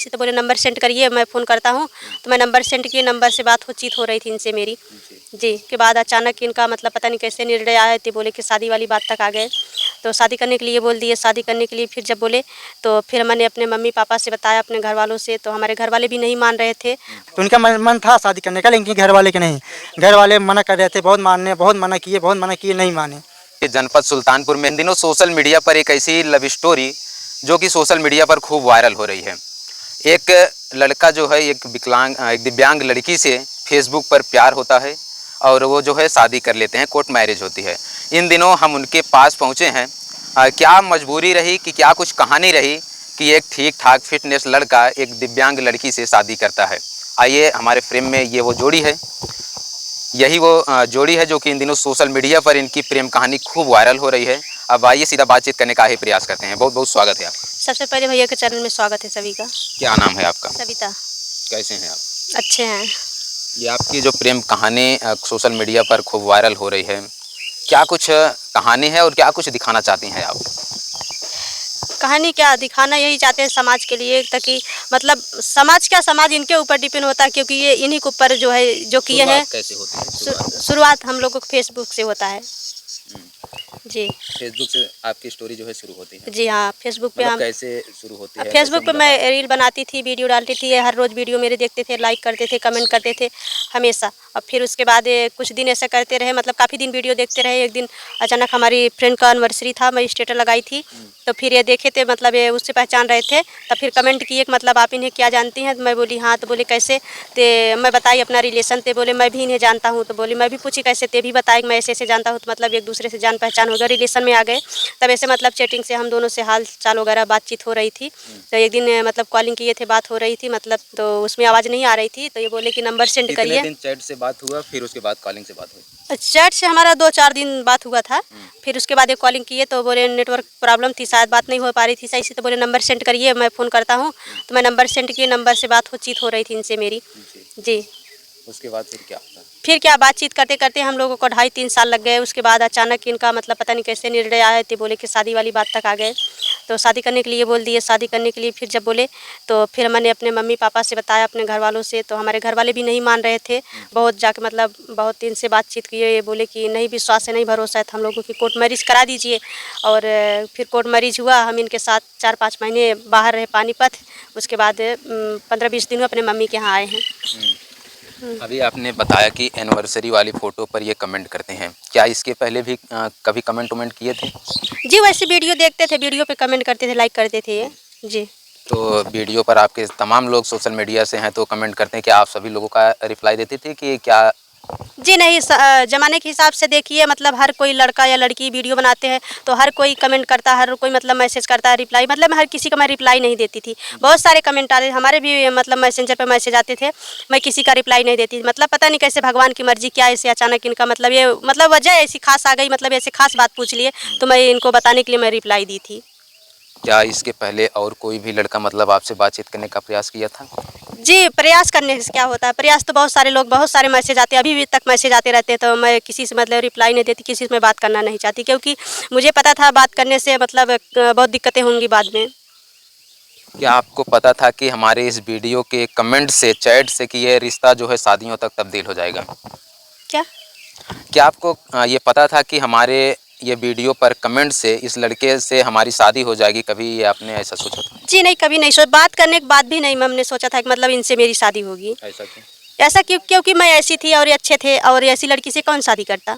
ऐसे तो बोले नंबर सेंड करिए, मैं फ़ोन करता हूँ। तो मैं नंबर सेंड किए, नंबर से बातचीत हो रही थी इनसे मेरी जी। के बाद अचानक इनका मतलब पता नहीं कैसे निर्णय आया, तो बोले कि शादी वाली बात तक आ गए। तो शादी करने के लिए बोल दिए। शादी करने के लिए फिर जब बोले तो फिर मैंने अपने मम्मी पापा से बताया, अपने घर वालों से, तो हमारे घर वाले भी नहीं मान रहे थे। तो उनका मन था शादी करने का, लेकिन घर वाले के नहीं, घर वाले मना कर रहे थे, बहुत मना किए, नहीं माने। जनपद सुल्तानपुर में इन दिनों सोशल मीडिया पर एक ऐसी लव स्टोरी जो कि सोशल मीडिया पर खूब वायरल हो रही है। एक लड़का जो है एक दिव्यांग लड़की से फेसबुक पर प्यार होता है और वो जो है शादी कर लेते हैं, कोर्ट मैरिज होती है। इन दिनों हम उनके पास पहुँचे हैं। क्या मजबूरी रही कि क्या कुछ कहानी रही कि एक ठीक ठाक फिटनेस लड़का एक दिव्यांग लड़की से शादी करता है। आइए, हमारे फ्रेम में ये वो जोड़ी है, यही वो जोड़ी है जो कि इन दिनों सोशल मीडिया पर इनकी प्रेम कहानी खूब वायरल हो रही है। अब आइए सीधा बातचीत करने का ही प्रयास करते हैं। बहुत बहुत स्वागत है आपका। सबसे पहले भैया के चैनल में स्वागत है सभी का। क्या नाम है आपका? सविता। कैसे हैं आप? अच्छे हैं। ये आपकी जो प्रेम कहानी सोशल मीडिया पर खूब वायरल हो रही है, क्या कुछ कहानी है और क्या कुछ दिखाना चाहती हैं आप? कहानी क्या दिखाना, यही चाहते हैं समाज के लिए, ताकि मतलब समाज इनके ऊपर डिपेंड होता है, क्योंकि ये इन्हीं के ऊपर जो है जो किए हैं। कैसे होती है शुरुआत हम लोगों को फेसबुक से होता है जी। फेसबुक से आपकी स्टोरी जो है शुरू होती है? जी हाँ, फेसबुक पे हम कैसे शुरू होती है? फेसबुक पे मैं रील बनाती थी, वीडियो डालती थी, हर रोज़ वीडियो मेरे देखते थे, लाइक करते थे, कमेंट करते थे हमेशा। और फिर उसके बाद कुछ दिन ऐसा करते रहे, मतलब काफ़ी दिन वीडियो देखते रहे। एक दिन अचानक हमारी फ्रेंड का एनिवर्सरी था, मैं स्टेटस लगाई थी, तो फिर ये देखे थे, मतलब ये उससे पहचान रहे थे। तब फिर कमेंट किए कि मतलब आप इन्हें क्या जानती हैं? तो मैं बोली हाँ। तो बोले कैसे? तो मैं बताई अपना रिलेशन, तो बोले मैं भी इन्हें जानता हूँ। तो बोली मैं भी पूछी कैसे? ते भी बताया कि मैं ऐसे ऐसे जानता हूँ। तो मतलब एक दूसरे से जान पहचान हो गया, रिलेशन में आ गए। तब ऐसे मतलब चैटिंग से हम दोनों से हाल चाल वगैरह बातचीत हो रही थी। तो एक दिन मतलब कॉलिंग किए थे, बात हो रही थी, मतलब तो उसमें आवाज़ नहीं आ रही थी। तो ये बोले कि नंबर सेंड करिए। कितने दिन चैट से बात हुआ, फिर उसके बाद कॉलिंग से बात हुई? चैट से हमारा 2-4 दिन बात हुआ था। फिर उसके बाद एक कॉलिंग किए, तो बोले नेटवर्क प्रॉब्लम थी, शायद बात नहीं हो पा रही थी सही से। तो बोले नंबर सेंड करिए, मैं फ़ोन करता हूँ। तो मैं नंबर सेंड किए, नंबर से बातचीत हो रही थी इनसे मेरी जी। उसके बाद फिर क्या होता? फिर क्या, बातचीत करते करते हम लोगों को 2.5-3 साल लग गए। उसके बाद अचानक इनका मतलब पता नहीं कैसे निर्णय आया, तो बोले कि शादी वाली बात तक आ गए। तो शादी करने के लिए बोल दिए। शादी करने के लिए फिर जब बोले तो फिर मैंने अपने मम्मी पापा से बताया, अपने घर वालों से, तो हमारे घर वाले भी नहीं मान रहे थे। बहुत जाके मतलब बहुत दिन से बातचीत किए, ये बोले कि नहीं विश्वास है, नहीं भरोसा है, तो हम लोगों की कोर्ट मैरिज करा दीजिए। और फिर कोर्ट मैरिज हुआ। हम इनके साथ 4-5 महीने बाहर रहे पानीपत। उसके बाद 15-20 दिन में अपने मम्मी के यहाँ आए हैं। अभी आपने बताया कि एनिवर्सरी वाली फ़ोटो पर ये कमेंट करते हैं, क्या इसके पहले भी कभी कमेंट वमेंट किए थे? जी, वैसे वीडियो देखते थे, वीडियो पे कमेंट करते थे, लाइक करते थे ये जी। तो वीडियो पर आपके तमाम लोग सोशल मीडिया से हैं तो कमेंट करते हैं, क्या आप सभी लोगों का रिप्लाई देते थे कि क्या? जी नहीं, ज़माने के हिसाब से देखिए, मतलब हर कोई लड़का या लड़की वीडियो बनाते हैं तो हर कोई कमेंट करता है, हर कोई मतलब मैसेज करता है, रिप्लाई, मतलब हर किसी का मैं रिप्लाई नहीं देती थी। बहुत सारे कमेंट आते, हमारे भी मतलब मैसेंजर पे मैसेज आते थे, मैं किसी का रिप्लाई नहीं देती। मतलब पता नहीं कैसे भगवान की मर्जी क्या, ऐसे अचानक इनका मतलब ये मतलब वजह ऐसी खास आ गई, मतलब ऐसे खास बात पूछ लिए, तो मैं इनको बताने के लिए मैं रिप्लाई दी थी। क्या इसके पहले और कोई भी लड़का मतलब आपसे बातचीत करने का प्रयास किया था? जी, प्रयास करने से क्या होता है? प्रयास तो बहुत सारे लोग, बहुत सारे मैसेज आते हैं, अभी भी तक मैसेज आते रहते हैं। तो मैं किसी से मतलब रिप्लाई नहीं देती, किसी से मैं बात करना नहीं चाहती, क्योंकि मुझे पता था बात करने से मतलब बहुत दिक्कतें होंगी बाद में। क्या आपको पता था कि हमारे इस वीडियो के कमेंट से, चैट से कि ये रिश्ता जो है शादियों तक तब्दील हो जाएगा? क्या? क्या आपको ये पता था कि हमारे ये वीडियो पर कमेंट से इस लड़के से हमारी शादी हो जाएगी? कभी ये आपने ऐसा सोचा था? जी नहीं, कभी नहीं सोचा। बात करने के बाद भी नहीं हमने सोचा था कि मतलब इनसे मेरी शादी होगी। ऐसा क्यों? ऐसा क्यों? क्योंकि मैं ऐसी थी और ये अच्छे थे, और ऐसी लड़की से कौन शादी करता?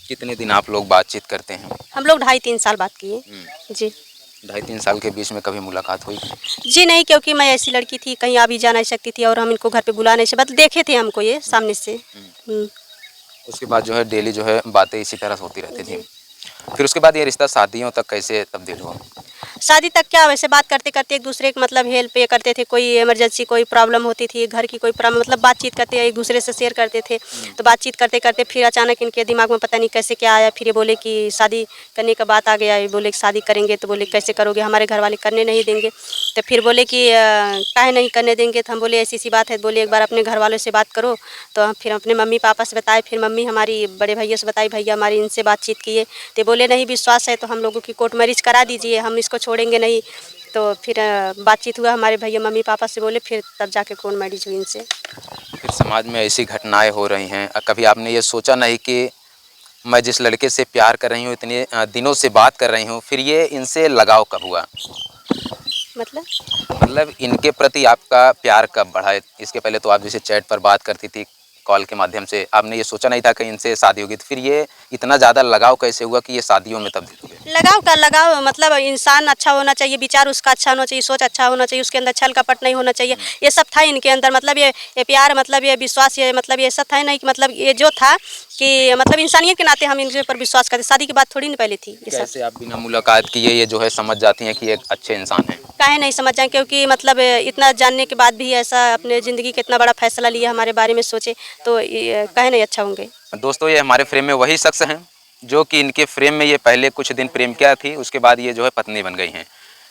कितने दिन आप लोग बातचीत करते हैं? हम लोग 2.5-3 साल बात किए जी। 2.5-3 साल के बीच में कभी मुलाकात हुई? जी नहीं, क्योंकि मैं ऐसी लड़की थी, कहीं आ भी जा नहीं सकती थी, और हम इनको घर पे बुला नहीं सकते, मतलब देखे थे हमको ये सामने से। उसके बाद जो है डेली जो है बातें इसी तरह होती रहती थी। फिर उसके बाद ये रिश्ता शादियों तक कैसे तब्दील हुआ? शादी तक क्या, वैसे बात करते करते एक दूसरे की मतलब हेल्प ये करते थे, कोई इमरजेंसी कोई प्रॉब्लम होती थी, घर की कोई प्रॉब्लम, मतलब बातचीत करते एक दूसरे से शेयर करते थे। तो बातचीत करते करते फिर अचानक इनके दिमाग में पता नहीं कैसे क्या आया, फिर ये बोले कि शादी करने का बात आ गया। ये बोले कि शादी करेंगे, तो बोले कैसे करोगे, हमारे घर वाले करने नहीं देंगे। तो फिर बोले कि काहे नहीं करने देंगे? तो हम बोले ऐसी सी बात है, बोले एक बार अपने घर वालों से बात करो। तो हम फिर अपने मम्मी पापा से बताए, फिर मम्मी हमारी बड़े भैया से बताई, भैया हमारी इनसे बातचीत किए, तो बोले नहीं विश्वास है तो हम लोगों की कोर्ट मैरिज करा दीजिए, हम इसको छोड़ेंगे नहीं। तो फिर बातचीत हुआ हमारे भैया मम्मी पापा से बोले, फिर तब जाके कोर्ट मैरिज हुई इनसे। फिर समाज में ऐसी घटनाएं हो रही हैं, कभी आपने ये सोचा नहीं कि मैं जिस लड़के से प्यार कर रही हूँ, इतने दिनों से बात कर रही हूँ, फिर ये इनसे लगाव कब हुआ? मतलब इनके प्रति आपका प्यार कब बढ़ा? इसके पहले तो आप जैसे चैट पर बात करती थी, कॉल के माध्यम से, आपने ये सोचा नहीं था कि इनसे शादी होगी, तो फिर ये इतना ज़्यादा लगाव कैसे हुआ कि ये शादियों में तब्दील हो गया? लगाव मतलब इंसान अच्छा होना चाहिए, विचार उसका अच्छा होना चाहिए, सोच अच्छा होना चाहिए, उसके अंदर छल कपट नहीं होना चाहिए, ये सब था इनके अंदर। मतलब ये प्यार, मतलब ये विश्वास, ये मतलब ये सब था नहीं कि मतलब ये जो था कि मतलब इंसानियत के नाते हम इनके ऊपर विश्वास करते। शादी की बात थोड़ी ना पहले थी ये सब। कैसे आप बिना मुलाकात किए ये जो है समझ जाती हैं कि ये एक अच्छे इंसान हैं? काहे नहीं समझ जाए, क्योंकि मतलब इतना जानने के बाद भी ऐसा अपने ज़िंदगी का इतना बड़ा फैसला लिया, हमारे बारे में सोचे, तो काहे नहीं अच्छा होंगे। दोस्तों, ये हमारे फ्रेम में वही शख्स हैं जो कि इनके फ्रेम में ये पहले कुछ दिन प्रेम किया थी, उसके बाद ये जो है पत्नी बन गई हैं।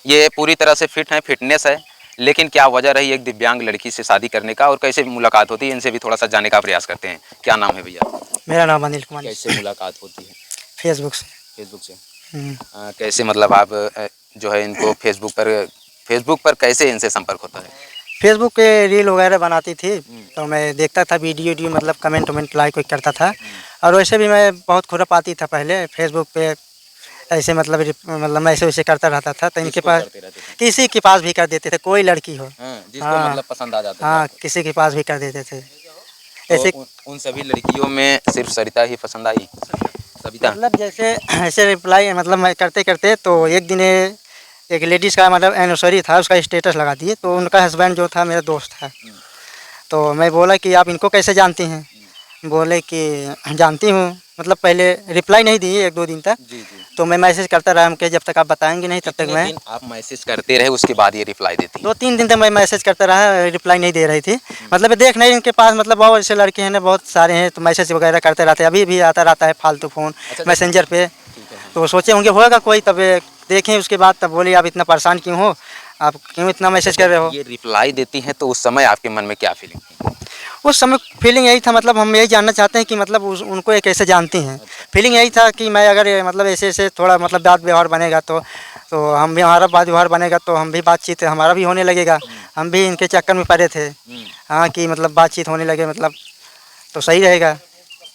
ये पूरी तरह से फिट हैं, फिटनेस है, लेकिन क्या वजह रही एक दिव्यांग लड़की से शादी करने का और कैसे मुलाकात होती है, इनसे भी थोड़ा सा जानने का प्रयास करते हैं। क्या नाम है भैया? मेरा नाम अनिल कुमार। कैसे मुलाकात होती है? फेसबुक से। फेसबुक से। कैसे मतलब आप जो है इनको फेसबुक पर कैसे इनसे संपर्क होता है? फेसबुक पे रील वगैरह बनाती थी, तो मैं देखता था, वीडियो मतलब कमेंट वमेंट लाइक करता था। और वैसे भी मैं बहुत खुरापाती था पहले फेसबुक पे, ऐसे मतलब मैं ऐसे वैसे करता रहता था। तो इनके पास, किसी के पास भी कर देते थे, कोई लड़की हो, जिसको मतलब पसंद आ जाता है। हाँ, किसी के पास भी कर देते थे। तो ऐसे उन सभी लड़कियों में सिर्फ सरिता ही पसंद आई? सविता? मतलब जैसे ऐसे रिप्लाई मतलब मैं करते करते, तो एक दिन एक लेडीज़ का मतलब एनिवर्सरी था, उसका स्टेटस लगा दिए। तो उनका हस्बैंड जो था मेरा दोस्त था, तो मैं बोला कि आप इनको कैसे जानती हैं? बोले कि जानती हूँ, मतलब पहले रिप्लाई नहीं दी 1-2 दिन तक। जी। तो मैं मैसेज करता रहा कि जब तक आप बताएंगे नहीं तब तक मैं। आप मैसेज करते रहे, उसके बाद ये रिप्लाई देती? 2-3 दिन तक मैं मैसेज करता रहा, रिप्लाई नहीं दे रही थी। मतलब देख नहीं इनके पास, मतलब बहुत ऐसे लड़के हैं ना, बहुत सारे हैं, तो मैसेज वगैरह करते रहते हैं। अभी भी आता रहता है फालतू फ़ोन मैसेंजर पे। तो सोचे होंगे होगा कोई, तब देखें उसके बाद, तब बोली आप इतना परेशान क्यों हो, आप क्यों इतना मैसेज कर रहे हो? ये रिप्लाई देती हैं तो उस समय आपके मन में क्या फीलिंग थी? उस समय फीलिंग यही था, मतलब हम यही जानना चाहते हैं कि मतलब उनको ये कैसे जानती हैं। फीलिंग यही था कि मैं अगर मतलब ऐसे ऐसे थोड़ा मतलब बात व्यवहार बनेगा तो हम भी, हमारा बात व्यवहार बनेगा तो हम भी बातचीत हमारा भी होने लगेगा। हम भी इनके चक्कर में पड़े थे, हाँ, कि मतलब बातचीत होने लगे, मतलब तो सही रहेगा।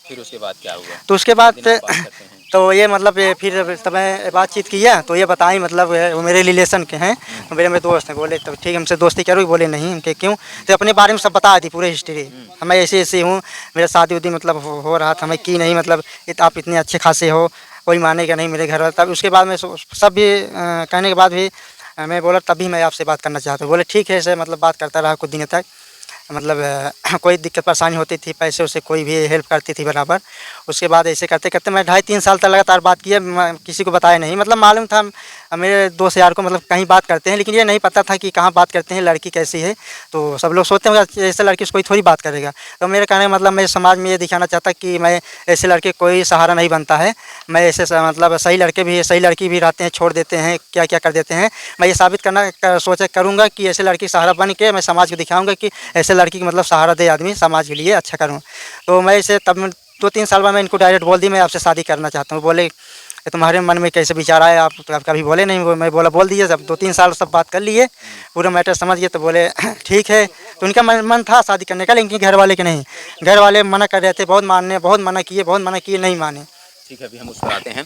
फिर उसके बाद क्या हुआ? तो उसके बाद तो ये मतलब ये फिर तब मैं बातचीत किया, तो ये बताई मतलब वो मेरे रिलेशन के हैं, मेरे दोस्त हैं। बोले तब ठीक, हमसे दोस्ती करोगे? बोले नहीं। उनके क्यों? तो अपने बारे में सब बता दी, पूरी हिस्ट्री। मैं ऐसे ऐसे हूँ, मेरा शादी उदी मतलब हो रहा था, मैं की नहीं, मतलब आप इतने अच्छे खासे हो, कोई मानेगा नहीं मेरे घर वाले। तब उसके बाद में सब भी कहने के बाद भी मैं बोला तभी मैं आपसे बात करना चाहता हूँ। बोले ठीक है। ऐसे मतलब बात करता रहा कुछ दिनों तक, मतलब कोई दिक्कत परेशानी होती थी, पैसे उसे कोई भी हेल्प करती थी बराबर। उसके बाद ऐसे करते करते मैं 2.5-3 साल तक लगातार बात किया, किसी को बताया नहीं। मतलब मालूम था मेरे दोस्त यार को, मतलब कहीं बात करते हैं, लेकिन ये नहीं पता था कि कहाँ बात करते हैं, लड़की कैसी है। तो सब लोग सोचते हैं ऐसे लड़की से कोई थोड़ी बात करेगा। तो मेरे कहने का मतलब मैं समाज में ये दिखाना चाहता कि मैं ऐसे लड़के कोई सहारा नहीं बनता है। मैं ऐसे मतलब सही लड़के भी, सही लड़की भी रहते हैं, छोड़ देते हैं, क्या क्या कर देते हैं। मैं ये साबित करूँगा कि ऐसे लड़की सहारा बन के मैं समाज को दिखाऊँगा कि ऐसे लड़की की मतलब सहारा दे आदमी, समाज के लिए अच्छा करूँ। तो मैं इसे तब 2-3 साल बाद मैं इनको डायरेक्ट बोल दी मैं आपसे शादी करना चाहता हूँ। बोले तुम्हारे मन में कैसे विचार आया, आप तो आप कभी बोले नहीं। मैं बोला बोल दिए। जब 2-3 साल सब बात कर लिए, पूरा मैटर समझ गए, तो बोले ठीक है। तो उनका मन था शादी करने का, लेकिन घर वाले के नहीं, घर वाले मना कर रहे थे, बहुत मना किए, नहीं माने। ठीक है, अभी हम उस पर आते हैं।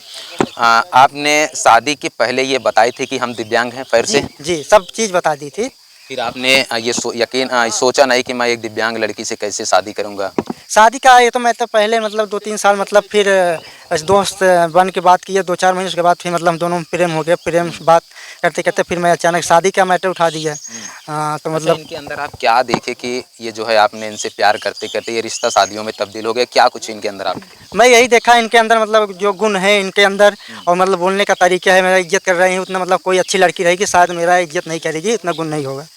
आपने शादी के पहले ये बताई थी कि हम दिव्यांग हैं पैर से? जी, सब चीज़ बता दी थी। फिर आपने ये सोचा नहीं कि मैं एक दिव्यांग लड़की से कैसे शादी करूंगा? शादी का ये तो मैं तो पहले मतलब 2-3 साल मतलब फिर दोस्त बन के बात किए 2-4 महीने। उसके बाद फिर मतलब हम दोनों में प्रेम हो गया। प्रेम बात करते करते फिर मैं अचानक शादी का मैटर उठा दिया। हाँ, तो मतलब इनके अंदर आप क्या देखे कि ये जो है आपने इनसे प्यार करते करते ये रिश्ता शादियों में तब्दील हो गया? क्या कुछ इनके अंदर आप? मैं यही देखा इनके अंदर, मतलब जो गुण है इनके अंदर, और मतलब बोलने का तरीका है, मेरा इज्जत कर रही है उतना, मतलब कोई अच्छी लड़की रहेगी शायद मेरा इज्जत नहीं करेगी, उतना गुण नहीं होगा।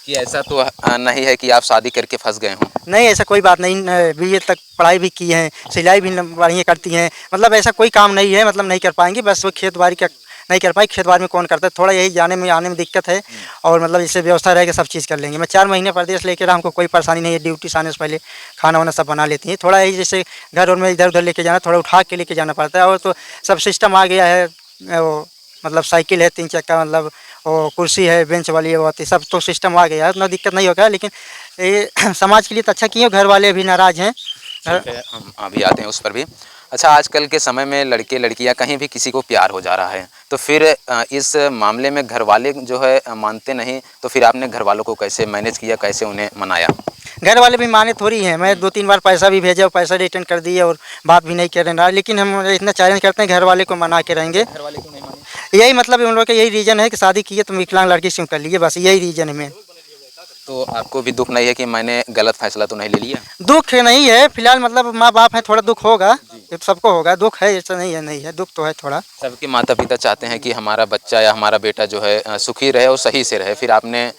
कि ऐसा तो नहीं है कि आप शादी करके फंस गए हों? नहीं, ऐसा कोई बात नहीं। BA तक पढ़ाई भी की है, सिलाई भी बढ़िया करती हैं, मतलब ऐसा कोई काम नहीं है मतलब नहीं कर पाएंगी। बस वो खेत बाड़ी का नहीं कर पाई, खेत बाड़ी में कौन करता है, थोड़ा यही जाने में आने में दिक्कत है। और मतलब इससे व्यवस्था रहेगी सब चीज़ कर लेंगे। मैं 4 महीने प्रदेश लेकर रहा, हमको कोई परेशानी नहीं है। ड्यूटी से आने से पहले खाना वाना सब बना लेती हैं। थोड़ा यही जैसे घर और में इधर उधर लेके जाना, थोड़ा उठा के लेके जाना पड़ता है। और तो सब सिस्टम आ गया है, वो मतलब साइकिल है 3 चक्का, मतलब वो कुर्सी है बेंच वाली है, वो आती सब तो सिस्टम आ गया है, उतना दिक्कत नहीं होगा। लेकिन ये समाज के लिए तो अच्छा किए, घर वाले भी नाराज़ हैं। ठीक है, हम अभी आते हैं उस पर भी। अच्छा, आजकल के समय में लड़के लड़कियां कहीं भी किसी को प्यार हो जा रहा है, तो फिर इस मामले में घर वाले जो है मानते नहीं, तो फिर आपने घर वालों को कैसे मैनेज किया, कैसे उन्हें मनाया? घर वाले भी माने थोड़ी हैं, मैं 2-3 बार पैसा भी भेजा, पैसा रिटर्न कर दिए और बात भी नहीं कर रहे, लेकिन हम इतना चैलेंज करते हैं घर वाले को मना के रहेंगे। घर वाले क्यों नहीं माने? यही मतलब उन लोग का यही रीज़न है कि शादी की है तो विकलांग लड़की से कर लीजिए, बस यही रीज़न है मेन। तो आपको भी दुख नहीं है कि मैंने गलत फैसला तो नहीं ले लिया? दुख नहीं है फिलहाल, मतलब माँ बाप हैं, थोड़ा दुख होगा, ये तो सबको होगा, दुख है, ऐसा नहीं है, दुख तो है थोड़ा। सबके माता पिता चाहते हैं कि हमारा बच्चा या हमारा बेटा जो है सुखी रहे और सही से रहे, फिर आपने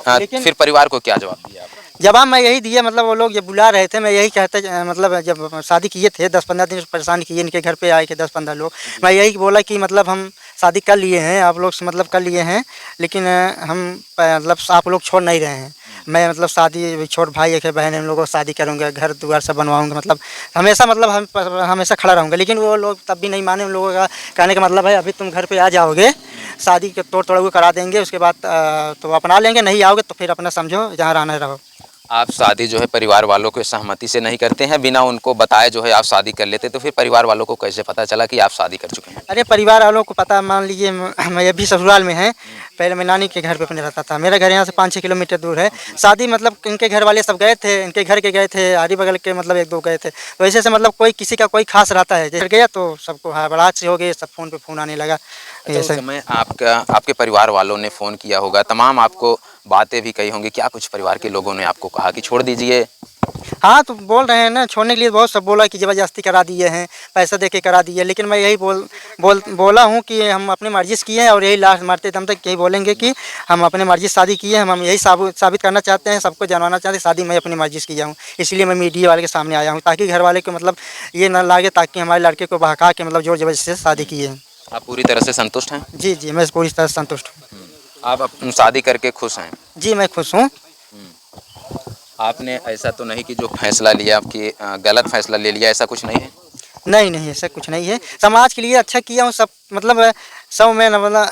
फिर परिवार को क्या जवाब दिया आपने? जवाब मैं यही दिया, मतलब वो लोग जब बुला रहे थे मैं यही कहते, मतलब जब शादी किए थे 10-15 दिन परेशान किए, इनके घर पे आए थे 10-15 लोग, मैं यही बोला कि मतलब हम शादी कर लिए हैं, आप लोग से मतलब कर लिए हैं, लेकिन हम मतलब आप लोग छोड़ नहीं रहे हैं। मैं मतलब शादी छोट भाई एक है, बहन है, हम लोगों को शादी करूँगा, घर द्वार सब बनवाऊँगा, मतलब हमेशा मतलब हम हमेशा खड़ा रहूँगा। लेकिन वो लोग तब भी नहीं माने, उन लोगों का कहने का मतलब है अभी तुम घर पे आ जाओगे, शादी के तोड़ तोड़ करा देंगे, उसके बाद तो अपना लेंगे, नहीं आओगे तो फिर अपना समझो जहाँ रहना रहो। आप शादी जो है परिवार वालों के सहमति से नहीं करते हैं, बिना उनको बताए जो है आप शादी कर लेते, तो फिर परिवार वालों को कैसे पता चला कि आप शादी कर चुके हैं? अरे परिवार वालों को पता, मान लीजिए मैं अभी ससुराल में है, पहले मैं नानी के घर पे अपने रहता था, मेरा घर यहाँ से 5-6 किलोमीटर दूर है। शादी मतलब इनके घर वाले सब गए थे, इनके घर के गए थे, आरी बगल के मतलब 1-2 गए थे, तो ऐसे से मतलब कोई किसी का कोई खास रहता है, जैसे गया तो सबको हड़बड़ाहट से हो गई, सब फ़ोन पे फ़ोन आने लगा। अच्छा, उस समय आपके परिवार वालों ने फ़ोन किया होगा, तमाम आपको बातें भी कही होंगी, क्या कुछ परिवार के लोगों ने आपको कहा कि छोड़ दीजिए? हाँ, तो बोल रहे हैं ना छोड़ने के लिए, बहुत सब बोला कि ज़बरदस्ती करा दिए हैं, पैसा दे के करा दिए, लेकिन मैं यही बोला हूँ कि हम अपनी मर्ज़ी से किए हैं और यही लास्ट मरते दम तक यही बोलेंगे कि हम अपनी मर्ज़ी से शादी किए हैं। हम यही साबित करना चाहते हैं, सबको जानवाना चाहते हैं शादी मैं अपनी मर्ज़ी से किया हूँ। इसलिए मैं मीडिया वाले के सामने आया हूँ, ताकि घर वाले को मतलब ये ना लगे, ताकि हमारे लड़के को बहका के मतलब ज़ोर ज़बरदस्ती से शादी किए हैं। आप पूरी तरह से संतुष्ट हैं? जी, मैं पूरी तरह से संतुष्ट हूँ। आप शादी करके खुश हैं? जी, मैं खुश हूँ। आपने ऐसा तो नहीं कि जो फैसला लिया कि गलत फैसला ले लिया, ऐसा कुछ नहीं है? नहीं, ऐसा कुछ नहीं है, समाज के लिए अच्छा किया हूँ, सब मतलब 100 में मतलब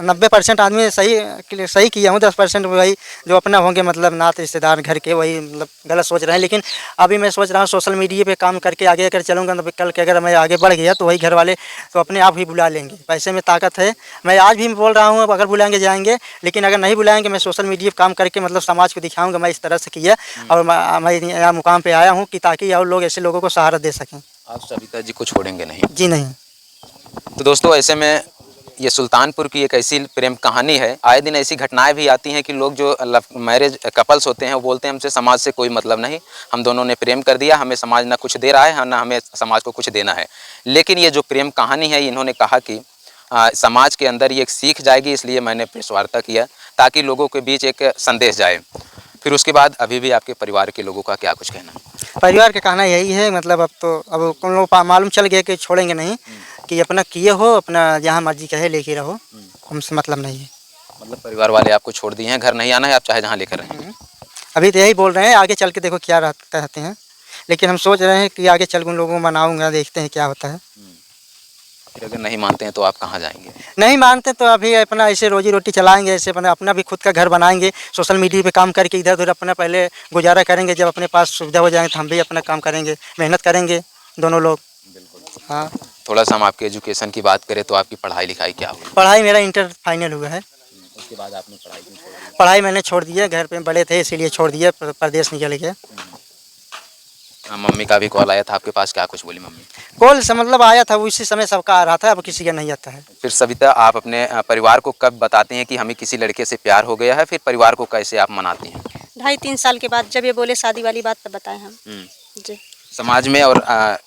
90% आदमी सही किया हूँ, 10% वही जो अपना होंगे मतलब नात रिश्तेदार घर के, वही मतलब गलत सोच रहे हैं। लेकिन अभी मैं सोच रहा हूँ सोशल मीडिया पे काम करके आगे अगर चलूँगा तो कल के अगर मैं आगे बढ़ गया तो वही घर वाले तो अपने आप ही बुला लेंगे, पैसे में ताकत है। मैं आज भी बोल रहा हूँ अगर बुलाएंगे जाएंगे, लेकिन अगर नहीं बुलाएंगे मैं सोशल मीडिया पर काम करके मतलब समाज को दिखाऊँगा मैं इस तरह से किया, और मैं यहाँ मुकाम पर आया हूँ कि ताकि और लोग ऐसे लोगों को सहारा दे सकें। आप सविता जी को छोड़ेंगे नहीं? जी नहीं। तो दोस्तों, ऐसे में ये सुल्तानपुर की एक ऐसी प्रेम कहानी है। आए दिन ऐसी घटनाएं भी आती हैं कि लोग जो मैरिज कपल्स होते हैं वो बोलते हैं हमसे समाज से कोई मतलब नहीं, हम दोनों ने प्रेम कर दिया, हमें समाज ना कुछ दे रहा है ना हमें समाज को कुछ देना है। लेकिन ये जो प्रेम कहानी है, इन्होंने कहा कि समाज के अंदर ये एक सीख जाएगी, इसलिए मैंने प्रेस वार्ता किया ताकि लोगों के बीच एक संदेश जाए। फिर उसके बाद अभी भी आपके परिवार के लोगों का क्या कुछ कहना है? परिवार का कहना यही है, मतलब अब उन लोगों को मालूम चल गया कि छोड़ेंगे नहीं, कि अपना किए हो, अपना जहाँ मर्जी कहे लेके रहो, हमसे मतलब नहीं है। मतलब परिवार वाले आपको छोड़ दिए हैं, घर नहीं आना है, आप चाहे जहाँ लेकर रहें? अभी तो यही बोल रहे हैं, आगे चल के देखो क्या कहते हैं, लेकिन हम सोच रहे हैं कि आगे चल के उन लोगों को मनाऊंगा, देखते हैं क्या होता है। फिर अगर नहीं मानते हैं तो आप कहाँ जाएंगे? नहीं मानते तो अभी अपना ऐसे रोजी रोटी चलाएंगे, ऐसे अपना भी खुद का घर बनाएंगे, सोशल मीडिया पे काम करके इधर उधर अपना पहले गुजारा करेंगे, जब अपने पास सुविधा हो जाएंगे तो हम भी अपना काम करेंगे, मेहनत करेंगे दोनों लोग। बिल्कुल। हाँ, थोड़ा सा हम आपके एजुकेशन की बात करें तो आपकी पढ़ाई लिखाई क्या हुई? पढ़ाई मेरा इंटर फाइनल हुआ है। उसके बाद आपने पढ़ाई क्यों छोड़ दी? पढ़ाई मैंने छोड़ दिया, घर पे बड़े थे इसीलिए छोड़ दिया, प्रदेश निकल गया। मम्मी का भी कॉल आया था आपके पास, क्या कुछ बोली मम्मी? कॉल से मतलब आया था, उसी समय सबका आ रहा था, अब किसी का नहीं आता है। फिर सविता, आप अपने परिवार को कब बताते हैं कि हमें किसी लड़के से प्यार हो गया है, फिर परिवार को कैसे आप मनाती हैं? 2.5-3 साल के बाद जब ये बोले शादी वाली बात, तब बताए हम। जी। समाज में और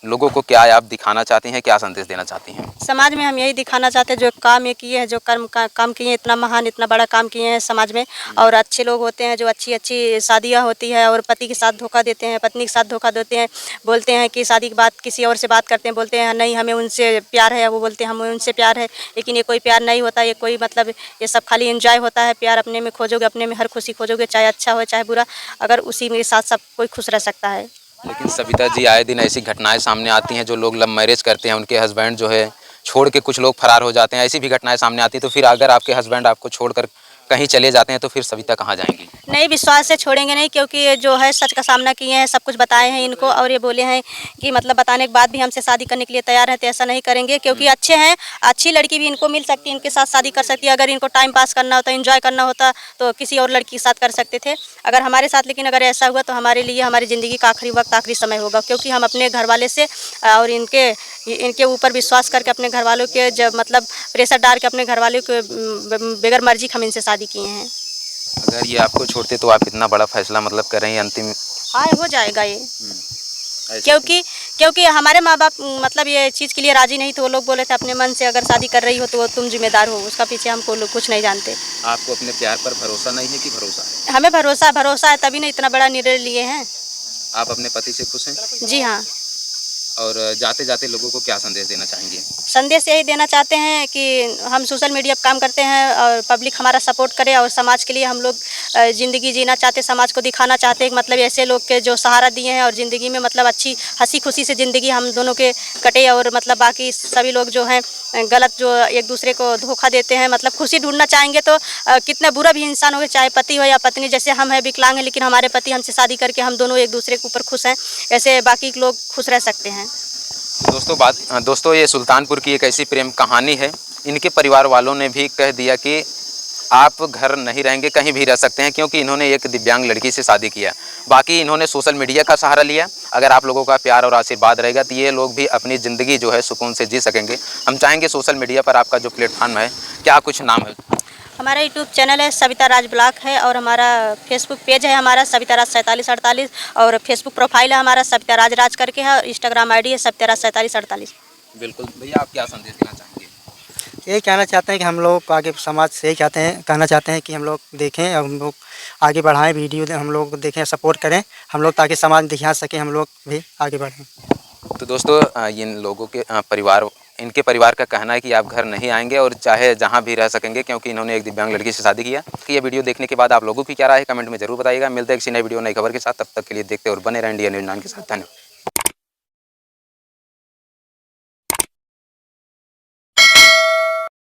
लोगों को क्या आप दिखाना चाहती हैं, क्या संदेश देना चाहती हैं? समाज में हम यही दिखाना चाहते हैं, जो काम ये किए हैं, जो काम किए हैं, इतना महान इतना बड़ा काम किए हैं समाज में, और अच्छे लोग होते हैं जो अच्छी शादियां होती है और पति के साथ धोखा देते हैं, पत्नी के साथ धोखा देते हैं, बोलते हैं कि शादी के बाद किसी और से बात करते हैं, बोलते हैं नहीं हमें उनसे प्यार है, वो बोलते हैं हमें उनसे प्यार है, लेकिन ये कोई प्यार नहीं होता, ये कोई मतलब ये सब खाली एंजॉय होता है। प्यार अपने में खोजोगे, अपने में हर खुशी खोजोगे, चाहे अच्छा हो चाहे बुरा, अगर उसी के साथ सब कोई खुश रह सकता है। लेकिन सविता जी, आए दिन ऐसी घटनाएं सामने आती हैं, जो लोग लव मैरिज करते हैं उनके हस्बैंड जो है छोड़ के कुछ लोग फरार हो जाते हैं, ऐसी भी घटनाएं सामने आती हैं। तो फिर अगर आपके हस्बैंड आपको छोड़कर कहीं चले जाते हैं तो फिर सविता कहाँ जाएंगी? नहीं, विश्वास से छोड़ेंगे नहीं, क्योंकि ये जो है सच का सामना किए हैं, सब कुछ बताए हैं इनको, और ये बोले हैं कि मतलब बताने के बाद भी हमसे शादी करने के लिए तैयार है, तो ऐसा नहीं करेंगे, क्योंकि अच्छे हैं, अच्छी लड़की भी इनको मिल सकती है, इनके साथ शादी कर सकती है। अगर इनको टाइम पास करना होता, एंजॉय करना होता तो किसी और लड़की के साथ कर सकते थे, अगर हमारे साथ। लेकिन अगर ऐसा हुआ तो हमारे लिए हमारी ज़िंदगी का आखिरी वक्त, आखिरी समय होगा, क्योंकि हम अपने घर वाले से और इनके ऊपर विश्वास करके अपने घर वालों के जब मतलब प्रेशर डाल के अपने घर वालों के बगैर मर्जी हम इनसे शादी किए हैं। अगर ये आपको छोड़ते तो आप इतना बड़ा फैसला मतलब कर रहे हैं अंतिम? हाँ, हो जाएगा ये, क्योंकि हमारे माँ बाप मतलब ये चीज़ के लिए राजी नहीं थे। वो लोग बोले थे अपने मन से अगर शादी कर रही हो तो तुम जिम्मेदार हो, उसका पीछे हमको लोग कुछ नहीं जानते। आपको अपने प्यार पर भरोसा नहीं है कि भरोसा है? हमें भरोसा है, तभी ना इतना बड़ा निर्णय लिए हैं। आप अपने पति से खुश हैं? जी हाँ। और जाते जाते लोगों को क्या संदेश देना चाहेंगे? संदेश यही देना चाहते हैं कि हम सोशल मीडिया पर काम करते हैं और पब्लिक हमारा सपोर्ट करे, और समाज के लिए हम लोग ज़िंदगी जीना चाहते, समाज को दिखाना चाहते हैं मतलब ऐसे लोग के जो सहारा दिए हैं, और ज़िंदगी में मतलब अच्छी हंसी खुशी से ज़िंदगी हम दोनों के कटे, और मतलब बाकी सभी लोग जो हैं गलत, जो एक दूसरे को धोखा देते हैं, मतलब खुशी ढूंढना चाहेंगे तो कितना बुरा भी इंसान हो, चाहे पति हो या पत्नी। जैसे हम हैं विकलांग हैं, लेकिन हमारे पति हमसे शादी करके हम दोनों एक दूसरे के ऊपर खुश हैं, ऐसे बाकी लोग खुश रह सकते हैं। दोस्तों ये सुल्तानपुर की एक ऐसी प्रेम कहानी है। इनके परिवार वालों ने भी कह दिया कि आप घर नहीं रहेंगे, कहीं भी रह सकते हैं, क्योंकि इन्होंने एक दिव्यांग लड़की से शादी किया। बाकी इन्होंने सोशल मीडिया का सहारा लिया। अगर आप लोगों का प्यार और आशीर्वाद रहेगा तो ये लोग भी अपनी ज़िंदगी जो है सुकून से जी सकेंगे। हम चाहेंगे सोशल मीडिया पर आपका जो प्लेटफॉर्म है, क्या कुछ नाम है? हमारा यूट्यूब चैनल है सविता राज ब्लॉग है, और हमारा फेसबुक पेज है हमारा सविता राज 4748, और फेसबुक प्रोफाइल है हमारा सविता राज करके है, और इंस्टाग्राम आईडी है सविता राज 4748। बिल्कुल भैया, आप क्या संदेश देना चाहेंगे? यही कहना चाहते हैं कि हम लोग आगे समाज से यही कहना चाहते हैं कि हम लोग देखें और हम लोग आगे बढ़ाएं, वीडियो हम लोग देखें, सपोर्ट करें हम लोग, ताकि समाज दिखा सके, हम लोग भी आगे बढ़ें। तो दोस्तों इन लोगों के इनके परिवार का कहना है कि आप घर नहीं आएंगे और चाहे जहां भी रह सकेंगे, क्योंकि इन्होंने एक दिव्यांग लड़की से शादी किया। ये वीडियो देखने के बाद आप लोगों की क्या राय है कमेंट में जरूर बताइएगा। मिलते हैं किसी नई वीडियो नई खबर के साथ, तब तक के लिए देखते और बने रहें इंडिया न्यूज़ 9 के साथ। धन्यवाद।